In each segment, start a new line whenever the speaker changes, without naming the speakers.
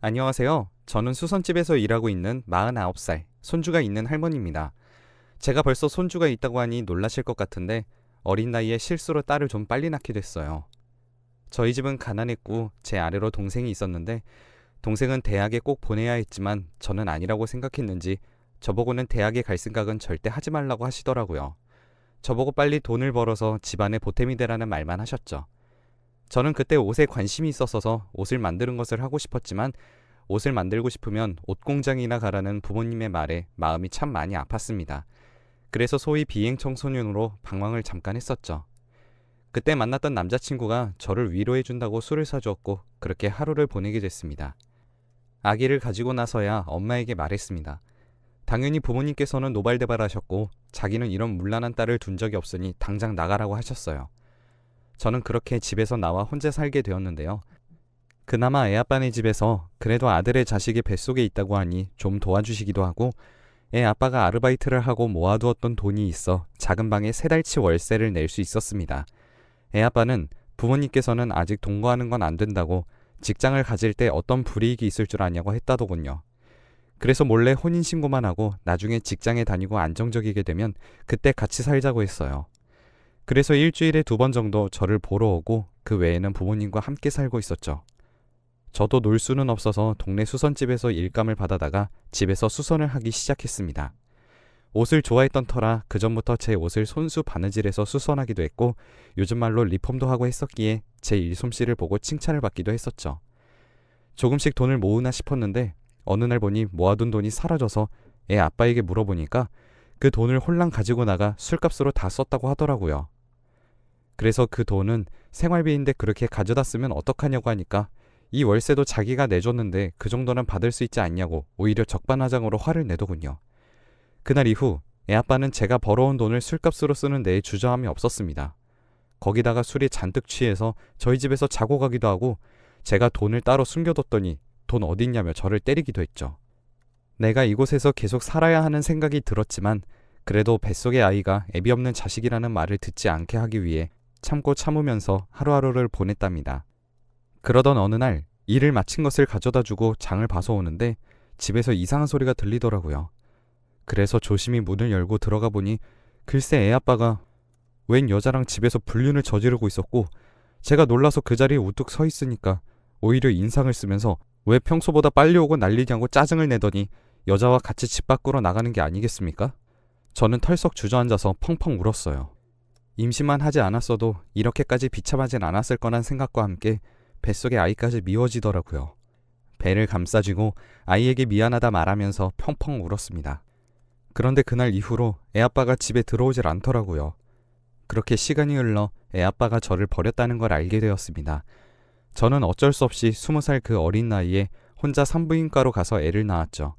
안녕하세요. 저는 수선집에서 일하고 있는 49살, 손주가 있는 할머니입니다. 제가 벌써 손주가 있다고 하니 놀라실 것 같은데 어린 나이에 실수로 딸을 좀 빨리 낳게 됐어요. 저희 집은 가난했고 제 아래로 동생이 있었는데 동생은 대학에 꼭 보내야 했지만 저는 아니라고 생각했는지 저보고는 대학에 갈 생각은 절대 하지 말라고 하시더라고요. 저보고 빨리 돈을 벌어서 집안에 보탬이 되라는 말만 하셨죠. 저는 그때 옷에 관심이 있었어서 옷을 만드는 것을 하고 싶었지만 옷을 만들고 싶으면 옷 공장이나 가라는 부모님의 말에 마음이 참 많이 아팠습니다. 그래서 소위 비행 청소년으로 방황을 잠깐 했었죠. 그때 만났던 남자친구가 저를 위로해준다고 술을 사주었고 그렇게 하루를 보내게 됐습니다. 아기를 가지고 나서야 엄마에게 말했습니다. 당연히 부모님께서는 노발대발하셨고 자기는 이런 문란한 딸을 둔 적이 없으니 당장 나가라고 하셨어요. 저는 그렇게 집에서 나와 혼자 살게 되었는데요. 그나마 애아빠네 집에서 그래도 아들의 자식이 뱃속에 있다고 하니 좀 도와주시기도 하고 애아빠가 아르바이트를 하고 모아두었던 돈이 있어 작은 방에 3달치 월세를 낼 수 있었습니다. 애아빠는 부모님께서는 아직 동거하는 건 안 된다고 직장을 가질 때 어떤 불이익이 있을 줄 아냐고 했다더군요. 그래서 몰래 혼인신고만 하고 나중에 직장에 다니고 안정적이게 되면 그때 같이 살자고 했어요. 그래서 일주일에 2번 정도 저를 보러 오고 그 외에는 부모님과 함께 살고 있었죠. 저도 놀 수는 없어서 동네 수선집에서 일감을 받아다가 집에서 수선을 하기 시작했습니다. 옷을 좋아했던 터라 그전부터 제 옷을 손수 바느질해서 수선하기도 했고 요즘 말로 리폼도 하고 했었기에 제 일솜씨를 보고 칭찬을 받기도 했었죠. 조금씩 돈을 모으나 싶었는데 어느 날 보니 모아둔 돈이 사라져서 애 아빠에게 물어보니까 그 돈을 홀랑 가지고 나가 술값으로 다 썼다고 하더라고요. 그래서 그 돈은 생활비인데 그렇게 가져다 쓰면 어떡하냐고 하니까 이 월세도 자기가 내줬는데 그 정도는 받을 수 있지 않냐고 오히려 적반하장으로 화를 내더군요. 그날 이후 애아빠는 제가 벌어온 돈을 술값으로 쓰는 데에 주저함이 없었습니다. 거기다가 술이 잔뜩 취해서 저희 집에서 자고 가기도 하고 제가 돈을 따로 숨겨뒀더니 돈 어딨냐며 저를 때리기도 했죠. 내가 이곳에서 계속 살아야 하는 생각이 들었지만 그래도 뱃속의 아이가 애비 없는 자식이라는 말을 듣지 않게 하기 위해 참고 참으면서 하루하루를 보냈답니다. 그러던 어느 날 일을 마친 것을 가져다 주고 장을 봐서 오는데 집에서 이상한 소리가 들리더라고요. 그래서 조심히 문을 열고 들어가 보니 글쎄 애아빠가 웬 여자랑 집에서 불륜을 저지르고 있었고 제가 놀라서 그 자리에 우뚝 서 있으니까 오히려 인상을 쓰면서 왜 평소보다 빨리 오고 난리냐고 짜증을 내더니 여자와 같이 집 밖으로 나가는 게 아니겠습니까? 저는 털썩 주저앉아서 펑펑 울었어요. 임신만 하지 않았어도 이렇게까지 비참하진 않았을 거란 생각과 함께 뱃속의 아이까지 미워지더라고요. 배를 감싸쥐고 아이에게 미안하다 말하면서 펑펑 울었습니다. 그런데 그날 이후로 애아빠가 집에 들어오질 않더라고요. 그렇게 시간이 흘러 애아빠가 저를 버렸다는 걸 알게 되었습니다. 저는 어쩔 수 없이 20살 그 어린 나이에 혼자 산부인과로 가서 애를 낳았죠.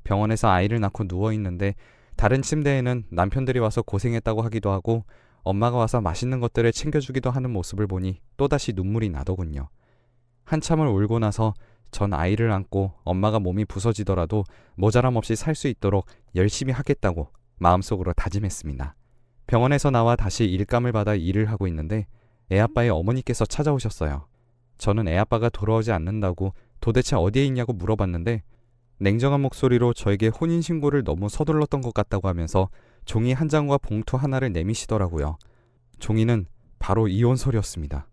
병원에서 아이를 낳고 누워있는데 다른 침대에는 남편들이 와서 고생했다고 하기도 하고 엄마가 와서 맛있는 것들을 챙겨주기도 하는 모습을 보니 또다시 눈물이 나더군요. 한참을 울고 나서 전 아이를 안고 엄마가 몸이 부서지더라도 모자람 없이 살 수 있도록 열심히 하겠다고 마음속으로 다짐했습니다. 병원에서 나와 다시 일감을 받아 일을 하고 있는데 애아빠의 어머니께서 찾아오셨어요. 저는 애아빠가 돌아오지 않는다고 도대체 어디에 있냐고 물어봤는데 냉정한 목소리로 저에게 혼인신고를 너무 서둘렀던 것 같다고 하면서 종이 한 장과 봉투 하나를 내미시더라고요. 종이는 바로 이혼서였습니다.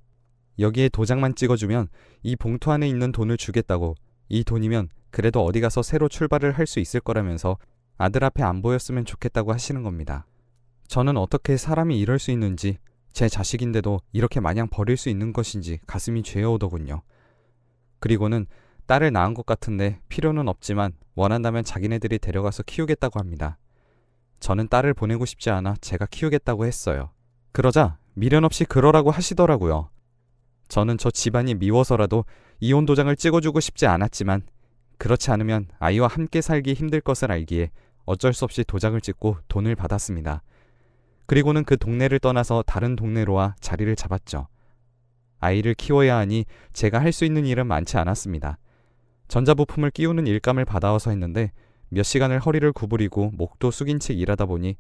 여기에 도장만 찍어주면 이 봉투 안에 있는 돈을 주겠다고, 이 돈이면 그래도 어디 가서 새로 출발을 할 수 있을 거라면서 아들 앞에 안 보였으면 좋겠다고 하시는 겁니다. 저는 어떻게 사람이 이럴 수 있는지, 제 자식인데도 이렇게 마냥 버릴 수 있는 것인지 가슴이 죄어오더군요. 그리고는 딸을 낳은 것 같은데 필요는 없지만 원한다면 자기네들이 데려가서 키우겠다고 합니다. 저는 딸을 보내고 싶지 않아 제가 키우겠다고 했어요. 그러자 미련 없이 그러라고 하시더라고요. 저는 저 집안이 미워서라도 이혼 도장을 찍어주고 싶지 않았지만 그렇지 않으면 아이와 함께 살기 힘들 것을 알기에 어쩔 수 없이 도장을 찍고 돈을 받았습니다. 그리고는 그 동네를 떠나서 다른 동네로 와 자리를 잡았죠. 아이를 키워야 하니 제가 할 수 있는 일은 많지 않았습니다. 전자부품을 끼우는 일감을 받아와서 했는데 몇 시간을 허리를 구부리고 목도 숙인 채 일하다 보니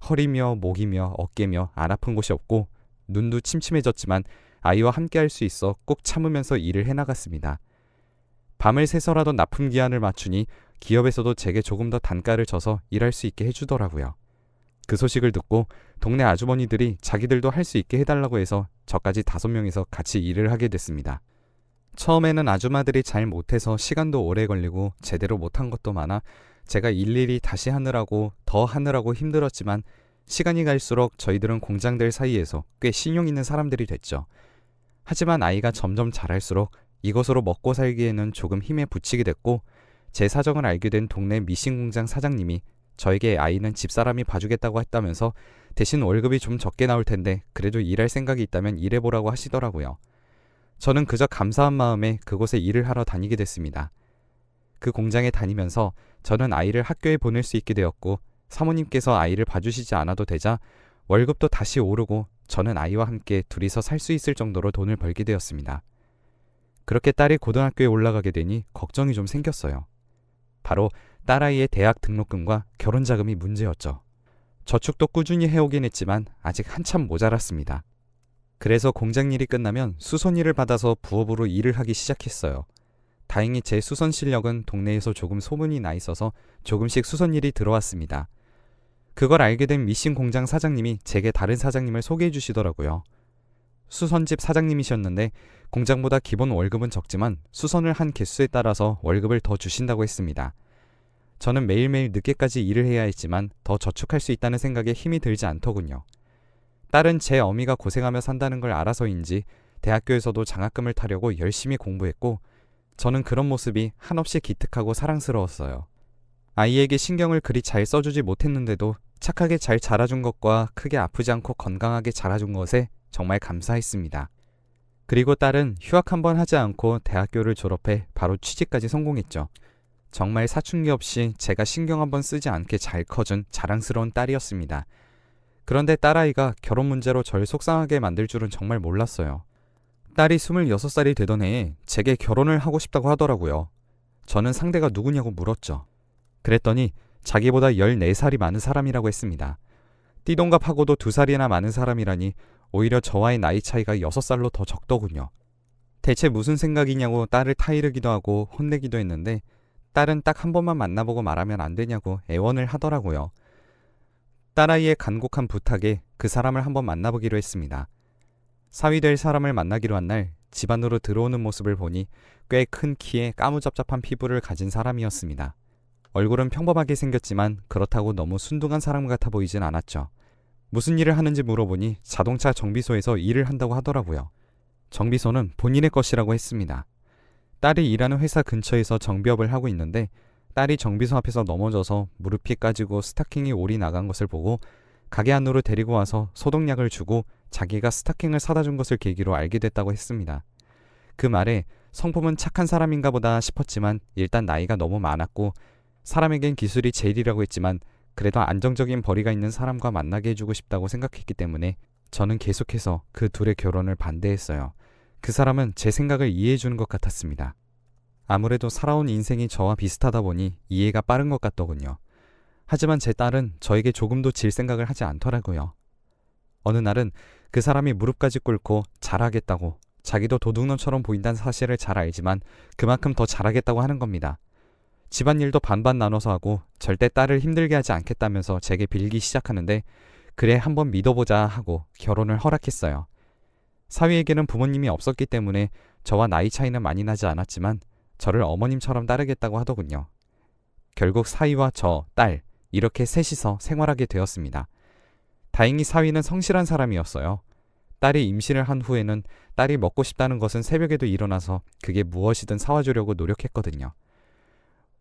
허리며 목이며 어깨며 안 아픈 곳이 없고 눈도 침침해졌지만 아이와 함께 할 수 있어 꼭 참으면서 일을 해나갔습니다. 밤을 새서라도 납품 기한을 맞추니 기업에서도 제게 조금 더 단가를 줘서 일할 수 있게 해주더라고요. 그 소식을 듣고 동네 아주머니들이 자기들도 할 수 있게 해달라고 해서 저까지 5명이서 같이 일을 하게 됐습니다. 처음에는 아줌마들이 잘 못해서 시간도 오래 걸리고 제대로 못한 것도 많아 제가 일일이 다시 하느라고 더 하느라고 힘들었지만 시간이 갈수록 저희들은 공장들 사이에서 꽤 신용 있는 사람들이 됐죠. 하지만 아이가 점점 자랄수록 이것으로 먹고 살기에는 조금 힘에 부치게 됐고 제 사정을 알게 된 동네 미싱 공장 사장님이 저에게 아이는 집사람이 봐주겠다고 했다면서 대신 월급이 좀 적게 나올 텐데 그래도 일할 생각이 있다면 일해보라고 하시더라고요. 저는 그저 감사한 마음에 그곳에 일을 하러 다니게 됐습니다. 그 공장에 다니면서 저는 아이를 학교에 보낼 수 있게 되었고 사모님께서 아이를 봐주시지 않아도 되자 월급도 다시 오르고 저는 아이와 함께 둘이서 살 수 있을 정도로 돈을 벌게 되었습니다. 그렇게 딸이 고등학교에 올라가게 되니 걱정이 좀 생겼어요. 바로 딸아이의 대학 등록금과 결혼 자금이 문제였죠. 저축도 꾸준히 해오긴 했지만 아직 한참 모자랐습니다. 그래서 공장 일이 끝나면 수선 일을 받아서 부업으로 일을 하기 시작했어요. 다행히 제 수선 실력은 동네에서 조금 소문이 나 있어서 조금씩 수선 일이 들어왔습니다. 그걸 알게 된 미싱 공장 사장님이 제게 다른 사장님을 소개해 주시더라고요. 수선집 사장님이셨는데 공장보다 기본 월급은 적지만 수선을 한 개수에 따라서 월급을 더 주신다고 했습니다. 저는 매일매일 늦게까지 일을 해야 했지만 더 저축할 수 있다는 생각에 힘이 들지 않더군요. 딸은 제 어미가 고생하며 산다는 걸 알아서인지 대학교에서도 장학금을 타려고 열심히 공부했고 저는 그런 모습이 한없이 기특하고 사랑스러웠어요. 아이에게 신경을 그리 잘 써주지 못했는데도 착하게 잘 자라준 것과 크게 아프지 않고 건강하게 자라준 것에 정말 감사했습니다. 그리고 딸은 휴학 한번 하지 않고 대학교를 졸업해 바로 취직까지 성공했죠. 정말 사춘기 없이 제가 신경 한번 쓰지 않게 잘 커준 자랑스러운 딸이었습니다. 그런데 딸아이가 결혼 문제로 절 속상하게 만들 줄은 정말 몰랐어요. 딸이 26살이 되던 해에 제게 결혼을 하고 싶다고 하더라고요. 저는 상대가 누구냐고 물었죠. 그랬더니 자기보다 14살이 많은 사람이라고 했습니다. 띠동갑하고도 2살이나 많은 사람이라니 오히려 저와의 나이 차이가 6살로 더 적더군요. 대체 무슨 생각이냐고 딸을 타이르기도 하고 혼내기도 했는데 딸은 딱 한 번만 만나보고 말하면 안 되냐고 애원을 하더라고요. 딸아이의 간곡한 부탁에 그 사람을 한번 만나보기로 했습니다. 사위 될 사람을 만나기로 한 날 집 안으로 들어오는 모습을 보니 꽤 큰 키에 까무잡잡한 피부를 가진 사람이었습니다. 얼굴은 평범하게 생겼지만 그렇다고 너무 순둥한 사람 같아 보이진 않았죠. 무슨 일을 하는지 물어보니 자동차 정비소에서 일을 한다고 하더라고요. 정비소는 본인의 것이라고 했습니다. 딸이 일하는 회사 근처에서 정비업을 하고 있는데 딸이 정비소 앞에서 넘어져서 무릎이 까지고 스타킹이 올이 나간 것을 보고 가게 안으로 데리고 와서 소독약을 주고 자기가 스타킹을 사다 준 것을 계기로 알게 됐다고 했습니다. 그 말에 성품은 착한 사람인가 보다 싶었지만 일단 나이가 너무 많았고 사람에겐 기술이 제일이라고 했지만 그래도 안정적인 벌이가 있는 사람과 만나게 해주고 싶다고 생각했기 때문에 저는 계속해서 그 둘의 결혼을 반대했어요. 그 사람은 제 생각을 이해해주는 것 같았습니다. 아무래도 살아온 인생이 저와 비슷하다 보니 이해가 빠른 것 같더군요. 하지만 제 딸은 저에게 조금도 질 생각을 하지 않더라고요. 어느 날은 그 사람이 무릎까지 꿇고 잘하겠다고 자기도 도둑놈처럼 보인다는 사실을 잘 알지만 그만큼 더 잘하겠다고 하는 겁니다. 집안일도 반반 나눠서 하고 절대 딸을 힘들게 하지 않겠다면서 제게 빌기 시작하는데 그래 한번 믿어보자 하고 결혼을 허락했어요. 사위에게는 부모님이 없었기 때문에 저와 나이 차이는 많이 나지 않았지만 저를 어머님처럼 따르겠다고 하더군요. 결국 사위와 저, 딸 이렇게 셋이서 생활하게 되었습니다. 다행히 사위는 성실한 사람이었어요. 딸이 임신을 한 후에는 딸이 먹고 싶다는 것은 새벽에도 일어나서 그게 무엇이든 사와주려고 노력했거든요.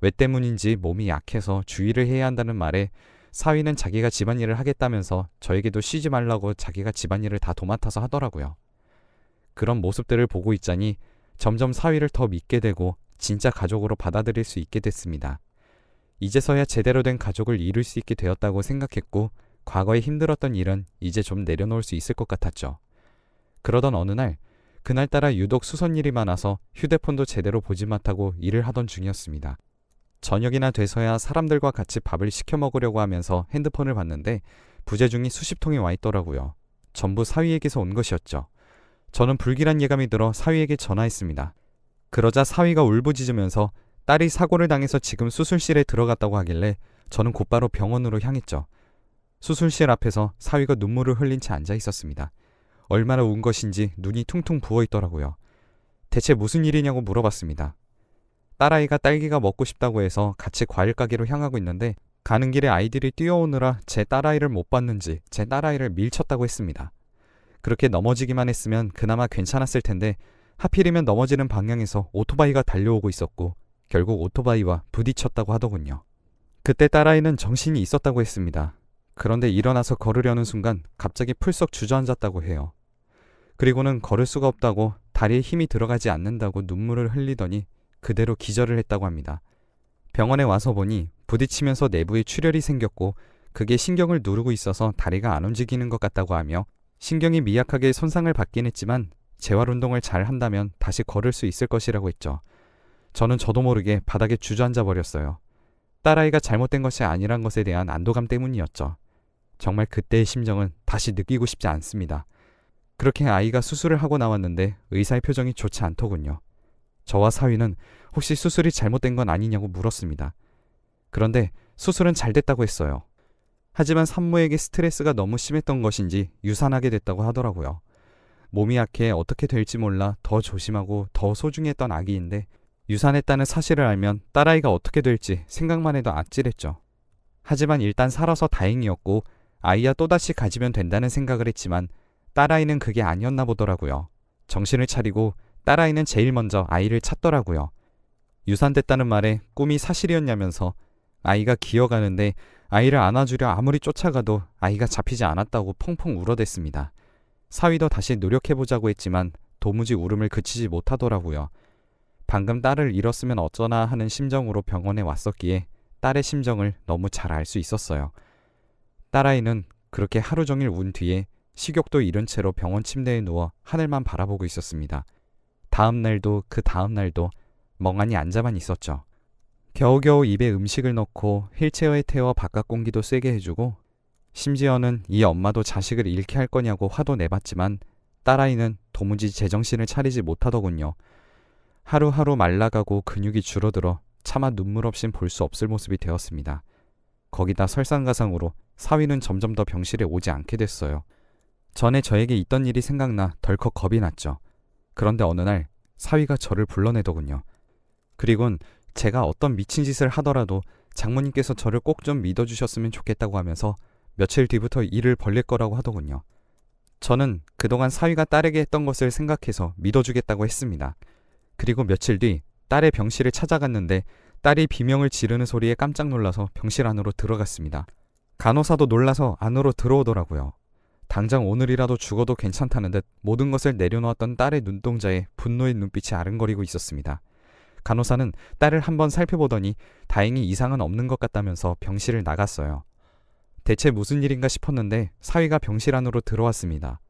왜 때문인지 몸이 약해서 주의를 해야 한다는 말에 사위는 자기가 집안일을 하겠다면서 저에게도 쉬지 말라고 자기가 집안일을 다 도맡아서 하더라고요. 그런 모습들을 보고 있자니 점점 사위를 더 믿게 되고 진짜 가족으로 받아들일 수 있게 됐습니다. 이제서야 제대로 된 가족을 이룰 수 있게 되었다고 생각했고 과거에 힘들었던 일은 이제 좀 내려놓을 수 있을 것 같았죠. 그러던 어느 날 그날따라 유독 수선 일이 많아서 휴대폰도 제대로 보지 못하고 일을 하던 중이었습니다. 저녁이나 돼서야 사람들과 같이 밥을 시켜 먹으려고 하면서 핸드폰을 봤는데 부재중이 수십 통이 와 있더라고요. 전부 사위에게서 온 것이었죠. 저는 불길한 예감이 들어 사위에게 전화했습니다. 그러자 사위가 울부짖으면서 딸이 사고를 당해서 지금 수술실에 들어갔다고 하길래 저는 곧바로 병원으로 향했죠. 수술실 앞에서 사위가 눈물을 흘린 채 앉아 있었습니다. 얼마나 운 것인지 눈이 퉁퉁 부어 있더라고요. 대체 무슨 일이냐고 물어봤습니다. 딸아이가 딸기가 먹고 싶다고 해서 같이 과일 가게로 향하고 있는데 가는 길에 아이들이 뛰어오느라 제 딸아이를 못 봤는지 제 딸아이를 밀쳤다고 했습니다. 그렇게 넘어지기만 했으면 그나마 괜찮았을 텐데 하필이면 넘어지는 방향에서 오토바이가 달려오고 있었고 결국 오토바이와 부딪혔다고 하더군요. 그때 딸아이는 정신이 있었다고 했습니다. 그런데 일어나서 걸으려는 순간 갑자기 풀썩 주저앉았다고 해요. 그리고는 걸을 수가 없다고 다리에 힘이 들어가지 않는다고 눈물을 흘리더니 그대로 기절을 했다고 합니다. 병원에 와서 보니 부딪히면서 내부에 출혈이 생겼고 그게 신경을 누르고 있어서 다리가 안 움직이는 것 같다고 하며 신경이 미약하게 손상을 받긴 했지만 재활운동을 잘 한다면 다시 걸을 수 있을 것이라고 했죠. 저는 저도 모르게 바닥에 주저앉아 버렸어요. 딸아이가 잘못된 것이 아니란 것에 대한 안도감 때문이었죠. 정말 그때의 심정은 다시 느끼고 싶지 않습니다. 그렇게 아이가 수술을 하고 나왔는데 의사의 표정이 좋지 않더군요. 저와 사위는 혹시 수술이 잘못된 건 아니냐고 물었습니다. 그런데 수술은 잘 됐다고 했어요. 하지만 산모에게 스트레스가 너무 심했던 것인지 유산하게 됐다고 하더라고요. 몸이 약해 어떻게 될지 몰라 더 조심하고 더 소중했던 아기인데 유산했다는 사실을 알면 딸아이가 어떻게 될지 생각만 해도 아찔했죠. 하지만 일단 살아서 다행이었고 아이야 또다시 가지면 된다는 생각을 했지만 딸아이는 그게 아니었나 보더라고요. 정신을 차리고 딸아이는 제일 먼저 아이를 찾더라고요. 유산됐다는 말에 꿈이 사실이었냐면서 아이가 기어가는데 아이를 안아주려 아무리 쫓아가도 아이가 잡히지 않았다고 펑펑 울어댔습니다. 사위도 다시 노력해보자고 했지만 도무지 울음을 그치지 못하더라고요. 방금 딸을 잃었으면 어쩌나 하는 심정으로 병원에 왔었기에 딸의 심정을 너무 잘 알 수 있었어요. 딸아이는 그렇게 하루 종일 운 뒤에 식욕도 잃은 채로 병원 침대에 누워 하늘만 바라보고 있었습니다. 다음 날도 그 다음 날도 멍하니 앉아만 있었죠. 겨우겨우 입에 음식을 넣고 휠체어에 태워 바깥 공기도 쐬게 해주고 심지어는 이 엄마도 자식을 잃게 할 거냐고 화도 내봤지만 딸아이는 도무지 제정신을 차리지 못하더군요. 하루하루 말라가고 근육이 줄어들어 차마 눈물 없인 볼 수 없을 모습이 되었습니다. 거기다 설상가상으로 사위는 점점 더 병실에 오지 않게 됐어요. 전에 저에게 있던 일이 생각나 덜컥 겁이 났죠. 그런데 어느 날 사위가 저를 불러내더군요. 그리곤 제가 어떤 미친 짓을 하더라도 장모님께서 저를 꼭 좀 믿어주셨으면 좋겠다고 하면서 며칠 뒤부터 일을 벌릴 거라고 하더군요. 저는 그동안 사위가 딸에게 했던 것을 생각해서 믿어주겠다고 했습니다. 그리고 며칠 뒤 딸의 병실을 찾아갔는데 딸이 비명을 지르는 소리에 깜짝 놀라서 병실 안으로 들어갔습니다. 간호사도 놀라서 안으로 들어오더라고요. 당장 오늘이라도 죽어도 괜찮다는 듯 모든 것을 내려놓았던 딸의 눈동자에 분노의 눈빛이 아른거리고 있었습니다. 간호사는 딸을 한번 살펴보더니 다행히 이상은 없는 것 같다면서 병실을 나갔어요. 대체 무슨 일인가 싶었는데 사위가 병실 안으로 들어왔습니다.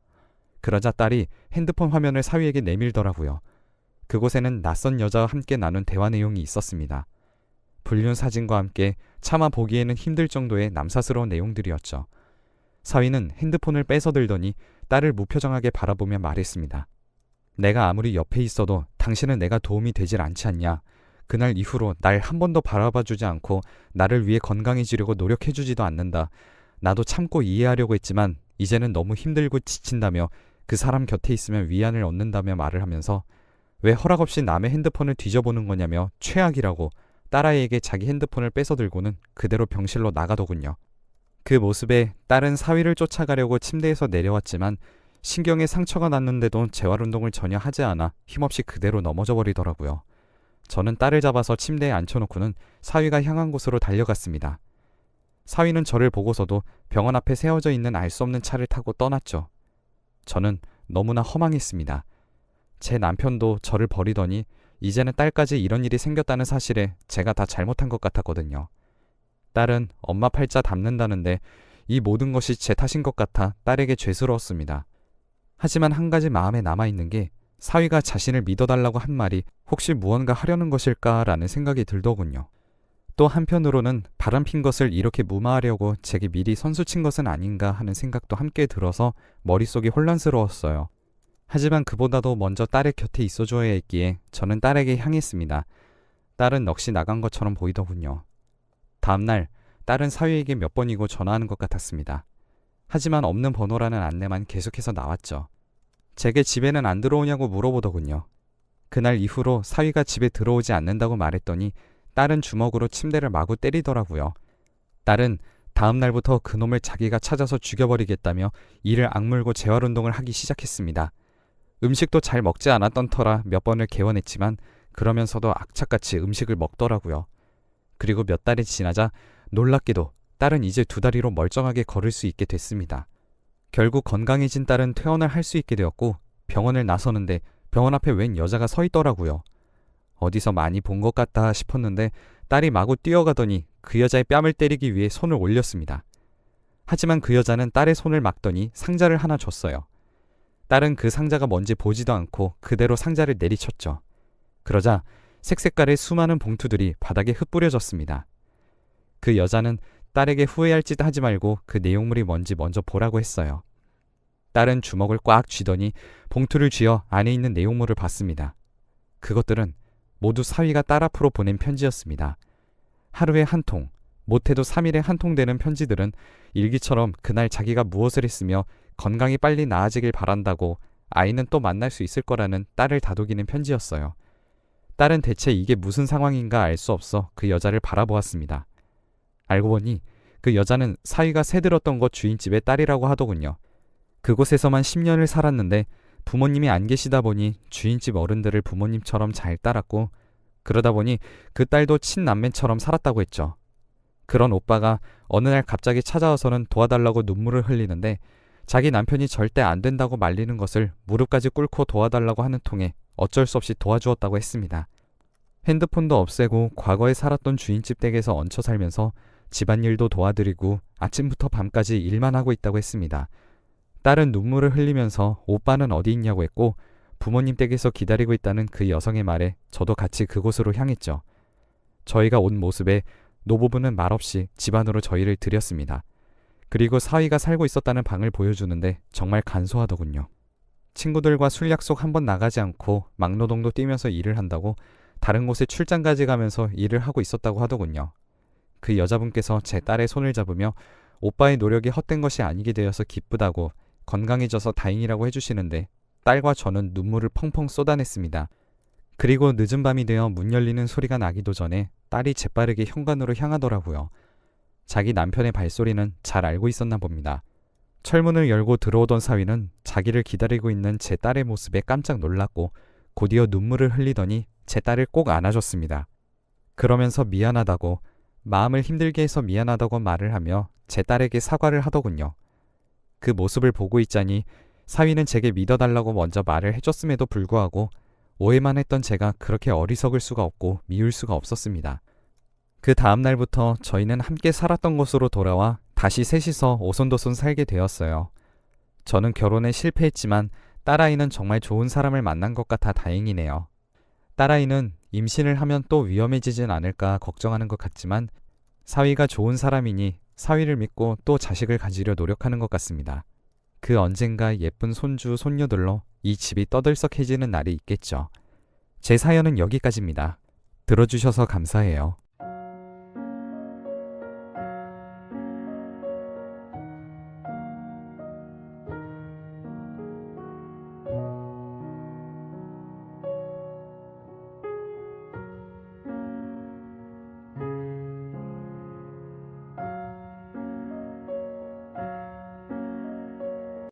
그러자 딸이 핸드폰 화면을 사위에게 내밀더라고요. 그곳에는 낯선 여자와 함께 나눈 대화 내용이 있었습니다. 불륜 사진과 함께 차마 보기에는 힘들 정도의 남사스러운 내용들이었죠. 사위는 핸드폰을 뺏어들더니 딸을 무표정하게 바라보며 말했습니다. 내가 아무리 옆에 있어도 당신은 내가 도움이 되질 않지 않냐. 그날 이후로 날 한 번도 바라봐주지 않고 나를 위해 건강해지려고 노력해주지도 않는다. 나도 참고 이해하려고 했지만 이제는 너무 힘들고 지친다며 그 사람 곁에 있으면 위안을 얻는다며 말을 하면서 왜 허락 없이 남의 핸드폰을 뒤져보는 거냐며 최악이라고 딸아이에게 자기 핸드폰을 뺏어들고는 그대로 병실로 나가더군요. 그 모습에 딸은 사위를 쫓아가려고 침대에서 내려왔지만 신경에 상처가 났는데도 재활운동을 전혀 하지 않아 힘없이 그대로 넘어져 버리더라고요. 저는 딸을 잡아서 침대에 앉혀놓고는 사위가 향한 곳으로 달려갔습니다. 사위는 저를 보고서도 병원 앞에 세워져 있는 알 수 없는 차를 타고 떠났죠. 저는 너무나 허망했습니다. 제 남편도 저를 버리더니 이제는 딸까지 이런 일이 생겼다는 사실에 제가 다 잘못한 것 같았거든요. 딸은 엄마 팔자 닮는다는데 이 모든 것이 제 탓인 것 같아 딸에게 죄스러웠습니다. 하지만 한 가지 마음에 남아있는 게 사위가 자신을 믿어달라고 한 말이 혹시 무언가 하려는 것일까라는 생각이 들더군요. 또 한편으로는 바람핀 것을 이렇게 무마하려고 제게 미리 선수 친 것은 아닌가 하는 생각도 함께 들어서 머릿속이 혼란스러웠어요. 하지만 그보다도 먼저 딸의 곁에 있어줘야 했기에 저는 딸에게 향했습니다. 딸은 넋이 나간 것처럼 보이더군요. 다음날 딸은 사위에게 몇 번이고 전화하는 것 같았습니다. 하지만 없는 번호라는 안내만 계속해서 나왔죠. 제게 집에는 안 들어오냐고 물어보더군요. 그날 이후로 사위가 집에 들어오지 않는다고 말했더니 딸은 주먹으로 침대를 마구 때리더라고요. 딸은 다음 날부터 그놈을 자기가 찾아서 죽여버리겠다며 이를 악물고 재활운동을 하기 시작했습니다. 음식도 잘 먹지 않았던 터라 몇 번을 개원했지만 그러면서도 악착같이 음식을 먹더라고요. 그리고 몇 달이 지나자 놀랍게도 딸은 이제 2다리로 멀쩡하게 걸을 수 있게 됐습니다. 결국 건강해진 딸은 퇴원을 할 수 있게 되었고 병원을 나서는데 병원 앞에 웬 여자가 서 있더라고요. 어디서 많이 본 것 같다 싶었는데 딸이 마구 뛰어가더니 그 여자의 뺨을 때리기 위해 손을 올렸습니다. 하지만 그 여자는 딸의 손을 막더니 상자를 하나 줬어요. 딸은 그 상자가 뭔지 보지도 않고 그대로 상자를 내리쳤죠. 그러자 색색깔의 수많은 봉투들이 바닥에 흩뿌려졌습니다. 그 여자는 딸에게 후회할 짓 하지 말고 그 내용물이 뭔지 먼저 보라고 했어요. 딸은 주먹을 꽉 쥐더니 봉투를 쥐어 안에 있는 내용물을 봤습니다. 그것들은 모두 사위가 딸 앞으로 보낸 편지였습니다. 하루에 한 통, 못해도 3일에 한 통 되는 편지들은 일기처럼 그날 자기가 무엇을 했으며 건강이 빨리 나아지길 바란다고 아이는 또 만날 수 있을 거라는 딸을 다독이는 편지였어요. 딸은 대체 이게 무슨 상황인가 알 수 없어 그 여자를 바라보았습니다. 알고 보니 그 여자는 사위가 새들었던 곳 주인집의 딸이라고 하더군요. 그곳에서만 10년을 살았는데 부모님이 안 계시다 보니 주인집 어른들을 부모님처럼 잘 따랐고 그러다 보니 그 딸도 친남매처럼 살았다고 했죠. 그런 오빠가 어느 날 갑자기 찾아와서는 도와달라고 눈물을 흘리는데 자기 남편이 절대 안 된다고 말리는 것을 무릎까지 꿇고 도와달라고 하는 통에 어쩔 수 없이 도와주었다고 했습니다. 핸드폰도 없애고 과거에 살았던 주인집 댁에서 얹혀 살면서 집안일도 도와드리고 아침부터 밤까지 일만 하고 있다고 했습니다. 딸은 눈물을 흘리면서 오빠는 어디 있냐고 했고 부모님 댁에서 기다리고 있다는 그 여성의 말에 저도 같이 그곳으로 향했죠. 저희가 온 모습에 노부부는 말없이 집 안으로 저희를 들였습니다. 그리고 사위가 살고 있었다는 방을 보여주는데 정말 간소하더군요. 친구들과 술 약속 한 번 나가지 않고 막노동도 뛰면서 일을 한다고 다른 곳에 출장까지 가면서 일을 하고 있었다고 하더군요. 그 여자분께서 제 딸의 손을 잡으며 오빠의 노력이 헛된 것이 아니게 되어서 기쁘다고 건강해져서 다행이라고 해주시는데 딸과 저는 눈물을 펑펑 쏟아냈습니다. 그리고 늦은 밤이 되어 문 열리는 소리가 나기도 전에 딸이 재빠르게 현관으로 향하더라고요. 자기 남편의 발소리는 잘 알고 있었나 봅니다. 철문을 열고 들어오던 사위는 자기를 기다리고 있는 제 딸의 모습에 깜짝 놀랐고 곧이어 눈물을 흘리더니 제 딸을 꼭 안아줬습니다. 그러면서 미안하다고 마음을 힘들게 해서 미안하다고 말을 하며 제 딸에게 사과를 하더군요. 그 모습을 보고 있자니 사위는 제게 믿어달라고 먼저 말을 해줬음에도 불구하고 오해만 했던 제가 그렇게 어리석을 수가 없고 미울 수가 없었습니다. 그 다음 날부터 저희는 함께 살았던 곳으로 돌아와 다시 셋이서 오손도손 살게 되었어요. 저는 결혼에 실패했지만 딸아이는 정말 좋은 사람을 만난 것 같아 다행이네요. 딸아이는 임신을 하면 또 위험해지진 않을까 걱정하는 것 같지만 사위가 좋은 사람이니 사위를 믿고 또 자식을 가지려 노력하는 것 같습니다. 그 언젠가 예쁜 손주, 손녀들로 이 집이 떠들썩해지는 날이 있겠죠. 제 사연은 여기까지입니다. 들어주셔서 감사해요.